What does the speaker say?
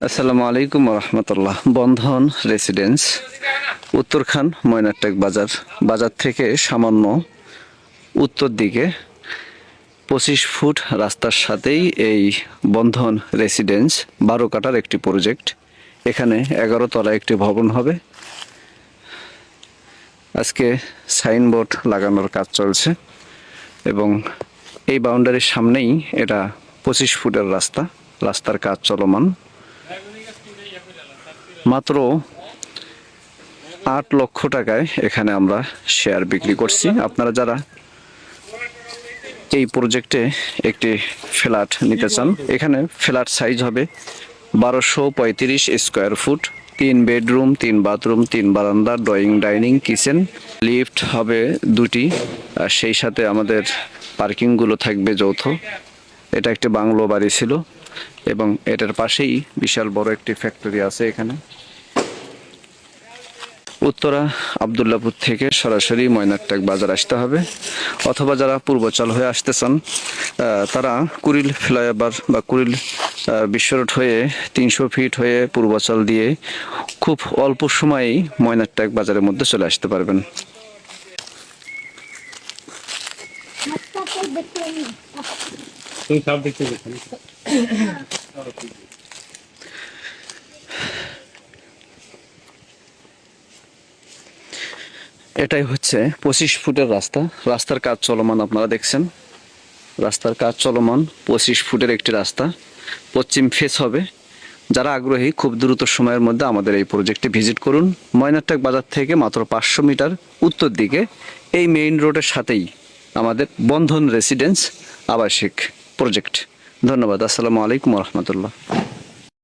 আসসালামু আলাইকুম রহমতুল্লাহ। বন্ধন রেসিডেন্স, উত্তরখান, ময়নারটেক বাজার। বাজার থেকে সামান্য উত্তর দিকে 25 ফুট রাস্তার সাথেই এই বন্ধন রেসিডেন্স 12 কাঠার একটি প্রজেক্ট। এখানে 11 তলা একটি ভবন হবে। আজকে সাইনবোর্ড লাগানোর কাজ চলছে এবং এই বাউন্ডারির সামনেই এটা 25 ফুটের রাস্তার কাজ চলমান। মাত্র 8 লক্ষ টাকায় এখানে আমরা শেয়ার বিক্রি করছি। আপনারা যারা এই প্রজেক্টে একটি ফ্ল্যাট নিতে চান, এখানে ফ্ল্যাট সাইজ হবে 1235 স্কোয়ার ফুট, 3 বেডরুম, 3 বাথরুম, 3 বারান্দা, ড্রয়িং, ডাইনিং, কিচেন, লিফট হবে 2টি, আর সেই সাথে আমাদের পার্কিংগুলো থাকবে যৌথ। এটা একটি বাংলো বাড়ি ছিল এবং এটার পাশেই বিশাল বড় একটি ফ্যাক্টরি আছে। এখানে উত্তরা আবদুল্লাপুর থেকে সরাসরি ময়নারটেক বাজার আসতে হবে, অথবা যারা পূর্বচল হয়ে আসতে চান তারা কুড়িল ফ্লাইওভার বা কুড়িল বিশ্ব রোড হয়ে 300 ফিট হয়ে পূর্বচল দিয়ে খুব অল্প সময়েই ময়নারটেক বাজারের মধ্যে চলে আসতে পারবেন। এটাই হচ্ছে 25 ফুটের রাস্তার কাজ চলমান। আপনারা দেখছেন রাস্তার কাজ চলমান। 25 ফুটের একটি রাস্তা, পশ্চিম ফেস হবে। যারা আগ্রহী খুব দ্রুত সময়ের মধ্যে আমাদের এই প্রজেক্টে ভিজিট করুন। ময়নারটেক বাজার থেকে মাত্র 500 মিটার উত্তর দিকে এই মেইন রোডের সাথেই আমাদের বন্ধন রেসিডেন্স আবাসিক প্রজেক্ট। ধন্যবাদ। আসসালামু আলাইকুম রহমতুল্লাহ।